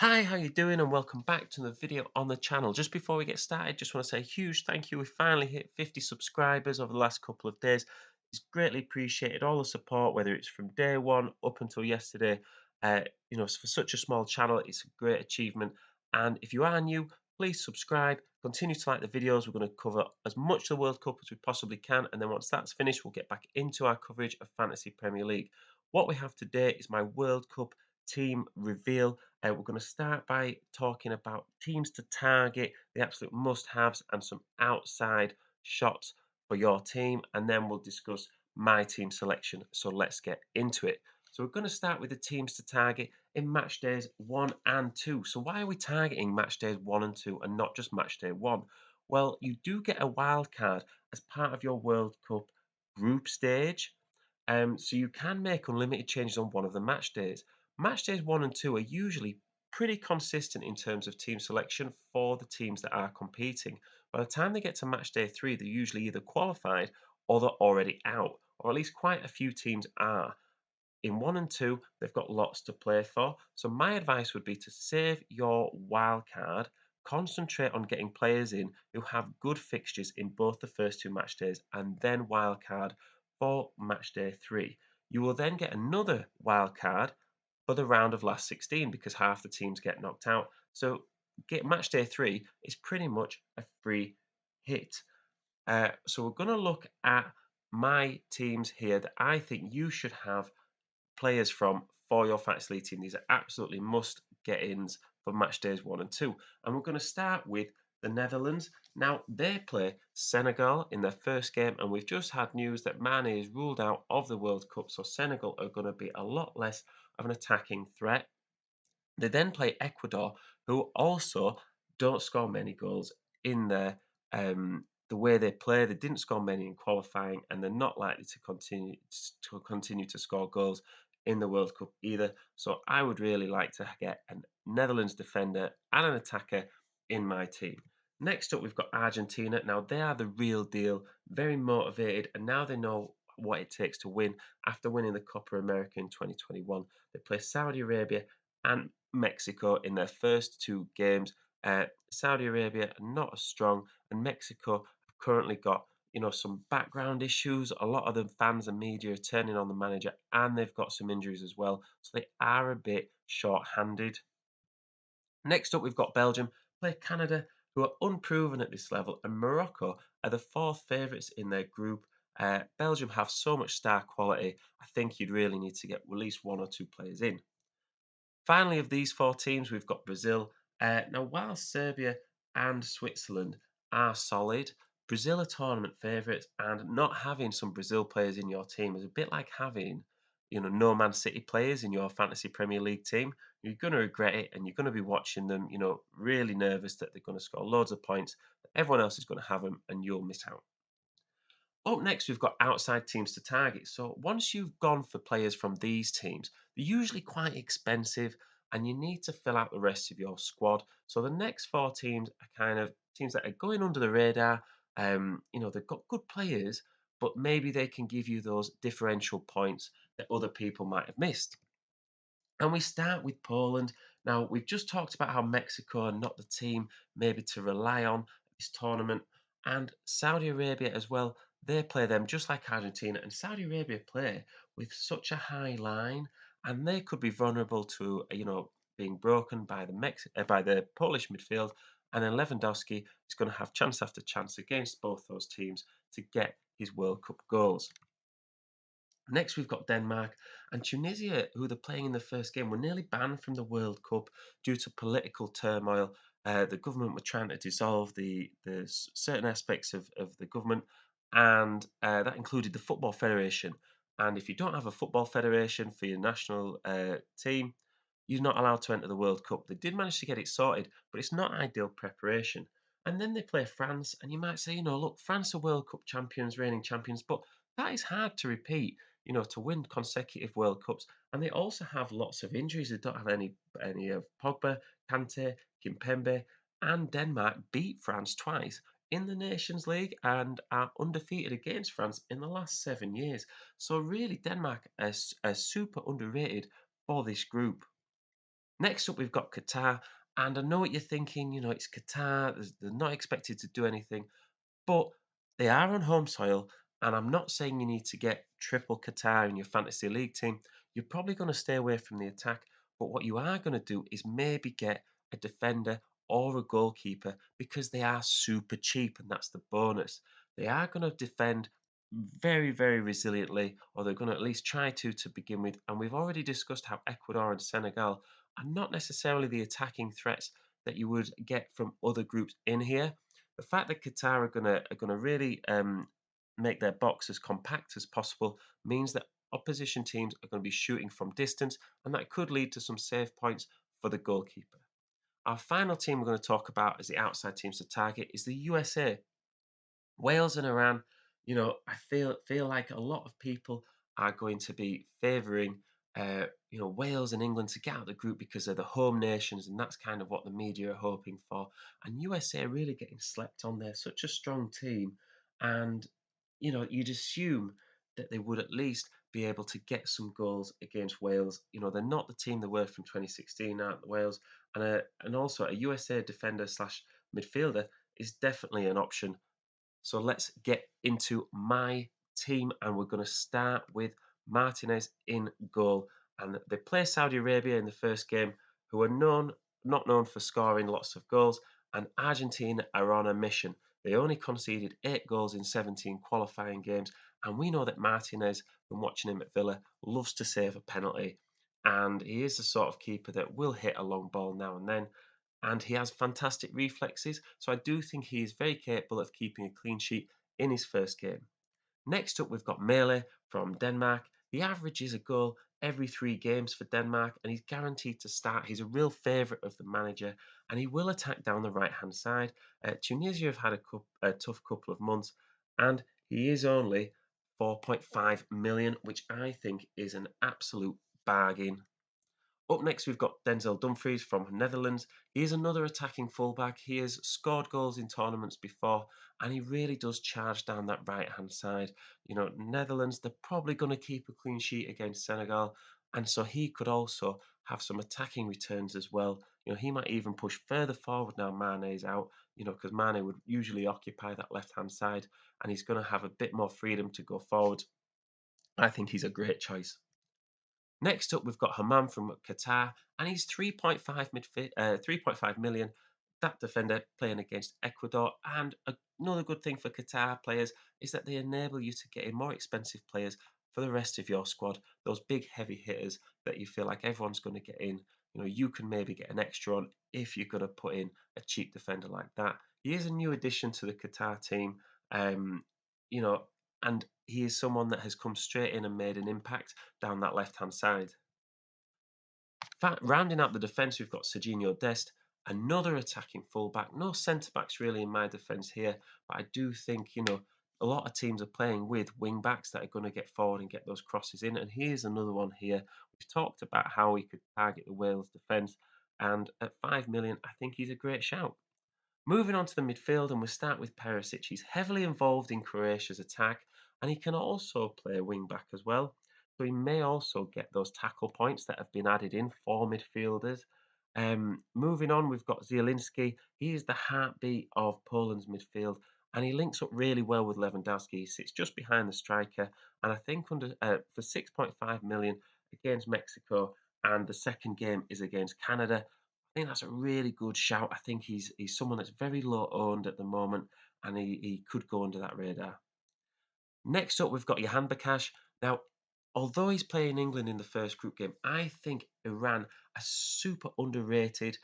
Hi, how you doing? And welcome back to the video on the channel. Just before we get started, just want to say a huge thank you. We finally hit 50 subscribers over the last couple of days. It's greatly appreciated all the support, whether it's from day one up until yesterday. For such a small channel, it's a great achievement. And if you are new, please subscribe. Continue to like the videos. We're going to cover as much of the World Cup as we possibly can. And then once that's finished, we'll get back into our coverage of Fantasy Premier League. What we have today is my World Cup team reveal. We're going to start by talking about teams to target, the absolute must-haves, and some outside shots for your team, and then we'll discuss my team selection. So let's get into it. So we're going to start with the teams to target in match days 1 and 2. So why are we targeting match days 1 and 2 and not just match day 1? Well, you do get a wild card as part of your World Cup group stage. So you can make unlimited changes on one of the match days. Match days 1 and 2 are usually pretty consistent in terms of team selection for the teams that are competing. By the time they get to match day 3, they're usually either qualified or they're already out, or at least quite a few teams are. In 1 and 2, they've got lots to play for. So my advice would be to save your wild card, concentrate on getting players in who have good fixtures in both the first two match days, and then wild card for match day 3. You will then get another wild card for the round of last 16 because half the teams get knocked out. So get match day 3 is pretty much a free hit. So we're going to look at my teams here that I think you should have players from for your fantasy league team. These are absolutely must get ins for match days 1 and 2. And we're going to start with the Netherlands. Now, they play Senegal in their first game, and we've just had news that Mane is ruled out of the World Cup, so Senegal are going to be a lot less of an attacking threat. They then play Ecuador, who also don't score many goals in the way they play. They didn't score many in qualifying, and they're not likely to continue to score goals in the World Cup either. So I would really like to get a Netherlands defender and an attacker in my team. Next up, we've got Argentina. Now they are the real deal, very motivated, and now they know what it takes to win after winning the Copa America in 2021. They play Saudi Arabia and Mexico in their first two games. Saudi Arabia are not as strong, and Mexico have currently got some background issues. A lot of the fans and media are turning on the manager, and they've got some injuries as well, so they are a bit short-handed. Next up, we've got Belgium play Canada, who are unproven at this level, and Morocco are the fourth favourites in their group. Belgium have so much star quality. I think you'd really need to get at least one or two players in. Finally, of these four teams, we've got Brazil. Now, while Serbia and Switzerland are solid, Brazil are tournament favourites, and not having some Brazil players in your team is a bit like having, no Man City players in your fantasy Premier League team. You're going to regret it, and you're going to be watching them, really nervous that they're going to score loads of points. Everyone else is going to have them, and you'll miss out. Up next, we've got outside teams to target. So once you've gone for players from these teams, they're usually quite expensive and you need to fill out the rest of your squad. So the next four teams are kind of teams that are going under the radar. They've got good players, but maybe they can give you those differential points that other people might have missed. And we start with Poland. Now, we've just talked about how Mexico are not the team maybe to rely on this tournament. And Saudi Arabia as well, they play them just like Argentina. And Saudi Arabia play with such a high line, and they could be vulnerable to, being broken by the Polish midfield. And then Lewandowski is going to have chance after chance against both those teams to get his World Cup goals. Next, we've got Denmark and Tunisia, who they're playing in the first game, were nearly banned from the World Cup due to political turmoil. The government were trying to dissolve the certain aspects of the government, and that included the Football Federation. And if you don't have a football federation for your national team, you're not allowed to enter the World Cup. They did manage to get it sorted, but it's not ideal preparation. And then they play France, and you might say, look, France are World Cup champions, reigning champions, but that is hard to repeat, to win consecutive World Cups. And they also have lots of injuries. They don't have any of Pogba, Kante, Kimpembe, and Denmark beat France twice in the Nations League and are undefeated against France in the last 7 years. So really, Denmark are super underrated for this group. Next up, we've got Qatar, and I know what you're thinking. It's Qatar. They're not expected to do anything. But they are on home soil, and I'm not saying you need to get triple Qatar in your fantasy league team. You're probably going to stay away from the attack, but what you are going to do is maybe get a defender or a goalkeeper because they are super cheap, and that's the bonus. They are going to defend very, very resiliently, or they're going to at least try to begin with. And we've already discussed how Ecuador and Senegal are not necessarily the attacking threats that you would get from other groups in here. The fact that Qatar are gonna really make their box as compact as possible means that opposition teams are going to be shooting from distance, and that could lead to some save points for the goalkeeper. Our final team we're going to talk about as the outside teams to target is the USA. Wales and Iran, I feel like a lot of people are going to be favouring, Wales and England to get out of the group because they're the home nations, and that's kind of what the media are hoping for. And USA are really getting slept on. They're such a strong team, and you'd assume that they would at least be able to get some goals against Wales. They're not the team they were from 2016 out Wales, and also a USA defender slash midfielder is definitely an option. So let's get into my team, and we're going to start with Martinez in goal. And they play Saudi Arabia in the first game, who are not known for scoring lots of goals, and Argentina are on a mission. They only conceded 8 goals in 17 qualifying games, and we know that Martinez, from watching him at Villa, loves to save a penalty. And he is the sort of keeper that will hit a long ball now and then, and he has fantastic reflexes. So I do think he is very capable of keeping a clean sheet in his first game. Next up, we've got Mele from Denmark. He averages a goal every 3 games for Denmark, and he's guaranteed to start. He's a real favourite of the manager, and he will attack down the right hand side. Tunisia have had a tough couple of months, and he is only 4.5 million, which I think is an absolute bargain. Up next, we've got Denzel Dumfries from Netherlands. He is another attacking fullback. He has scored goals in tournaments before, and he really does charge down that right hand side. Netherlands, they're probably going to keep a clean sheet against Senegal, and so he could also have some attacking returns as well. He might even push further forward now Mane's out, because Mane would usually occupy that left hand side, and he's going to have a bit more freedom to go forward. I think he's a great choice. Next up, we've got Hammam from Qatar, and he's 3.5 million. That defender playing against Ecuador. And another good thing for Qatar players is that they enable you to get in more expensive players for the rest of your squad. Those big heavy hitters that you feel like everyone's going to get in. You can maybe get an extra on if you're going to put in a cheap defender like that. He is a new addition to the Qatar team. Um, you know, and he is someone that has come straight in and made an impact down that left-hand side. Rounding out the defence, we've got Serginho Dest, another attacking fullback. No centre backs really in my defence here, but I do think a lot of teams are playing with wing backs that are going to get forward and get those crosses in. And here's another one here. We've talked about how he could target the Wales defence, and at 5 million, I think he's a great shout. Moving on to the midfield, and we'll start with Perisic. He's heavily involved in Croatia's attack, and he can also play wing back as well. So he may also get those tackle points that have been added in for midfielders. Moving on, we've got Zielinski. He is the heartbeat of Poland's midfield, and he links up really well with Lewandowski. He sits just behind the striker, and I think for 6.5 million against Mexico, and the second game is against Canada. I think that's a really good shout. I think he's someone that's very low owned at the moment, and he could go under that radar. Next up, we've got Johan Bakash. Now, although he's playing England in the first group game, I think Iran are super underrated.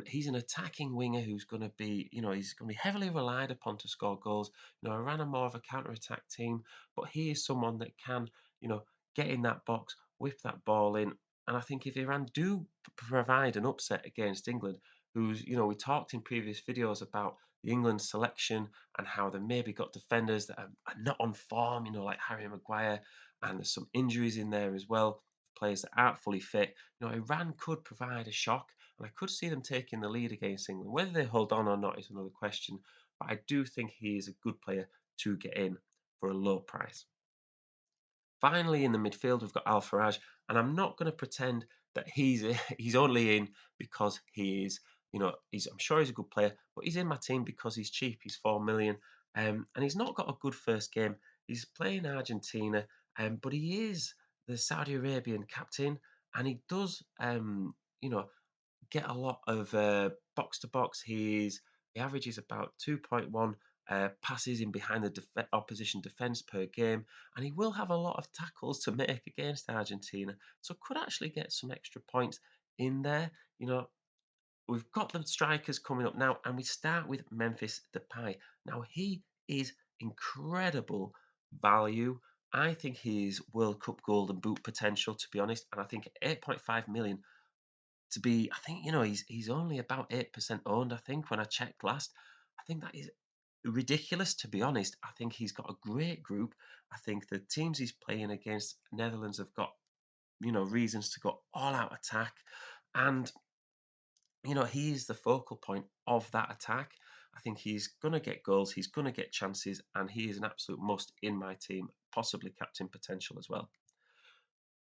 He's an attacking winger who's going to be, he's going to be heavily relied upon to score goals. Iran are more of a counter-attack team, but he is someone that can, you know, get in that box, whip that ball in. And I think if Iran do provide an upset against England, we talked in previous videos about the England selection and how they maybe got defenders that are not on form, like Harry Maguire, and there's some injuries in there as well, players that aren't fully fit. Iran could provide a shock, and I could see them taking the lead against England. Whether they hold on or not is another question, but I do think he is a good player to get in for a low price. Finally, in the midfield, we've got Al Faraj, and I'm not going to pretend that he's only in because he is, I'm sure he's a good player, but he's in my team because he's cheap. He's 4 million, and he's not got a good first game. He's playing Argentina, but he is the Saudi Arabian captain, and he does, get a lot of box to box. He averages about 2.1 passes in behind the opposition defence per game, and he will have a lot of tackles to make against Argentina. So could actually get some extra points in there. You know, we've got the strikers coming up now, and we start with Memphis Depay. Now he is incredible value. I think he's World Cup Golden Boot potential, to be honest, and I think 8.5 million to be, I think, he's only about 8% owned, I think, when I checked last. I think that is ridiculous, to be honest. I think he's got a great group. I think the teams he's playing against, Netherlands, have got, reasons to go all out attack. And, he's the focal point of that attack. I think he's going to get goals, he's going to get chances, and he is an absolute must in my team, possibly captain potential as well.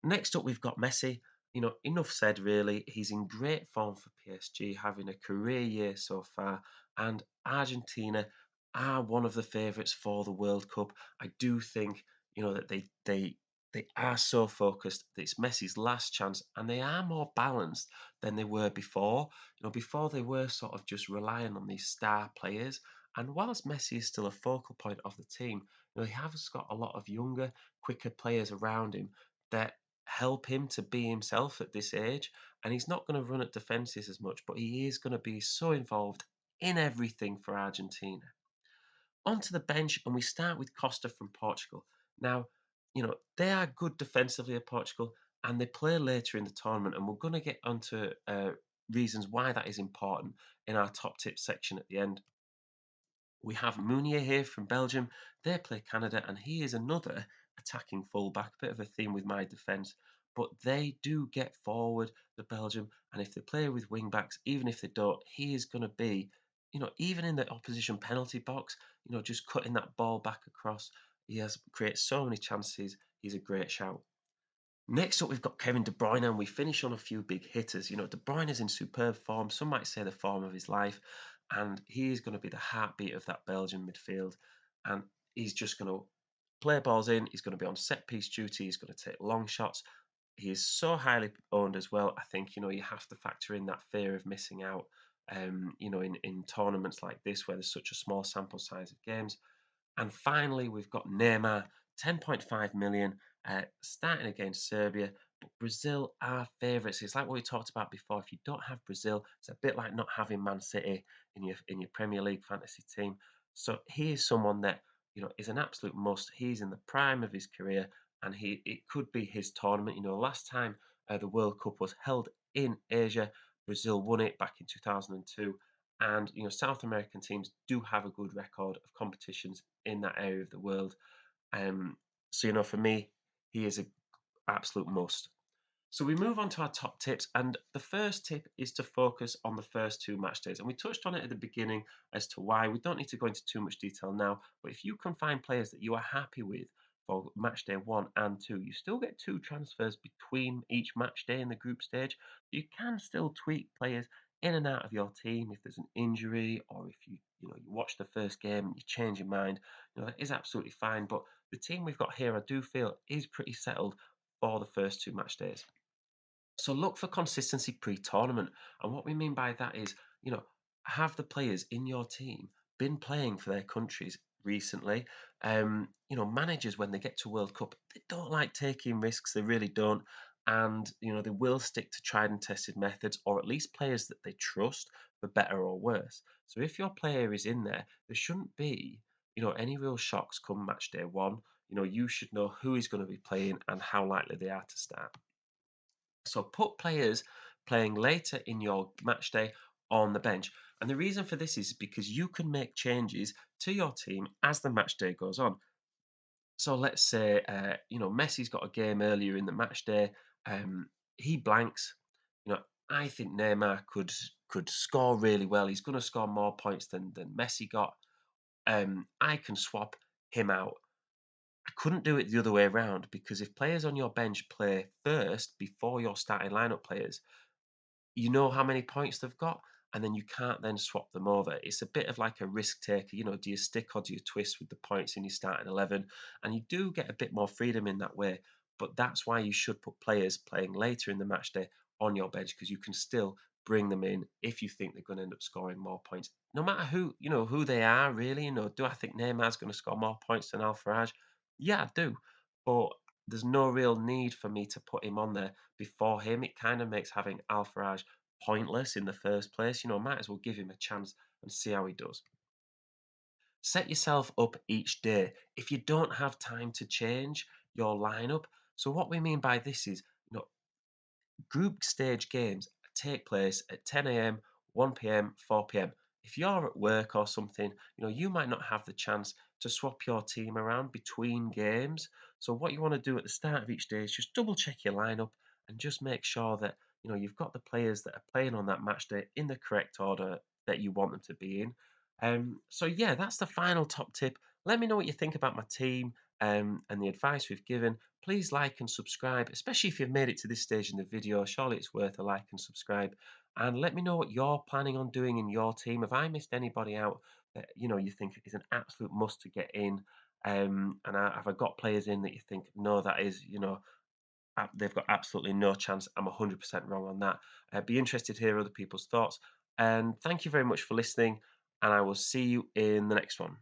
Next up, we've got Messi. Enough said, really. He's in great form for PSG, having a career year so far, and Argentina are one of the favourites for the World Cup. I do think, that they are so focused that it's Messi's last chance, and they are more balanced than they were before. Before they were sort of just relying on these star players. And whilst Messi is still a focal point of the team, he has got a lot of younger, quicker players around him that help him to be himself at this age. And he's not going to run at defences as much, but he is going to be so involved in everything for Argentina. Onto the bench, and we start with Costa from Portugal. Now, they are good defensively at Portugal, and they play later in the tournament. And we're going to get onto reasons why that is important in our top tips section at the end. We have Mounier here from Belgium. They play Canada, and he is another attacking fullback. A bit of a theme with my defence, but they do get forward, the Belgium, and if they play with wing backs, even if they don't, he is going to be, even in the opposition penalty box, just cutting that ball back across. He has created so many chances. He's a great shout. Next up, we've got Kevin De Bruyne, and we finish on a few big hitters. De Bruyne is in superb form. Some might say the form of his life, and he is going to be the heartbeat of that Belgian midfield. And he's just going to play balls in. He's going to be on set piece duty. He's going to take long shots. He is so highly owned as well. I think you have to factor in that fear of missing out. In tournaments like this where there's such a small sample size of games. And finally, we've got Neymar, 10.5 million, starting against Serbia. But Brazil are favourites. It's like what we talked about before. If you don't have Brazil, it's a bit like not having Man City in your Premier League fantasy team. So he is someone that is an absolute must. He's in the prime of his career, and it could be his tournament. Last time the World Cup was held in Asia, Brazil won it back in 2002. And South American teams do have a good record of competitions in that area of the world. So for me, he is an absolute must. So we move on to our top tips, and the first tip is to focus on the first two match days. And we touched on it at the beginning as to why. We don't need to go into too much detail now, but if you can find players that you are happy with for match day 1 and 2, you still get 2 transfers between each match day in the group stage. You can still tweak players in and out of your team if there's an injury, or if you watch the first game and you change your mind. That is absolutely fine. But the team we've got here, I do feel, is pretty settled for the first two match days. So look for consistency pre-tournament. And what we mean by that is, have the players in your team been playing for their countries recently? Managers, when they get to World Cup, they don't like taking risks. They really don't. And, they will stick to tried and tested methods, or at least players that they trust, for better or worse. So if your player is in there, there shouldn't be, any real shocks come match day 1. You should know who is going to be playing and how likely they are to start. So put players playing later in your match day on the bench. And the reason for this is because you can make changes to your team as the match day goes on. So let's say, Messi's got a game earlier in the match day. He blanks. I think Neymar could score really well. He's going to score more points than Messi got. I can swap him out I couldn't do it the other way around because if players on your bench play first before your starting lineup players, you know how many points they've got, and then you can't then swap them over. It's a bit of like a risk taker. Do you stick or do you twist with the points in your starting 11? And you do get a bit more freedom in that way. But that's why you should put players playing later in the match day on your bench because you can still bring them in if you think they're going to end up scoring more points. No matter who they are, really. Do I think Neymar's going to score more points than Alfaraj? Yeah, I do. But there's no real need for me to put him on there before him. It kind of makes having Alfaraj pointless in the first place. Might as well give him a chance and see how he does. Set yourself up each day if you don't have time to change your lineup. So what we mean by this is, group stage games take place at 10 a.m., 1 p.m., 4 p.m. If you're at work or something, you might not have the chance to swap your team around between games. So what you want to do at the start of each day is just double check your lineup and just make sure that you've got the players that are playing on that match day in the correct order that you want them to be in. So yeah, that's the final top tip. Let me know what you think about my team and the advice we've given. Please like and subscribe, especially if you've made it to this stage in the video. Surely it's worth a like and subscribe. And let me know what you're planning on doing in your team. Have I missed anybody out that you think is an absolute must to get in? And have I got players in that you think no, that is they've got absolutely no chance. I'm 100% wrong on that. Be interested to hear other people's thoughts. And thank you very much for listening. And I will see you in the next one.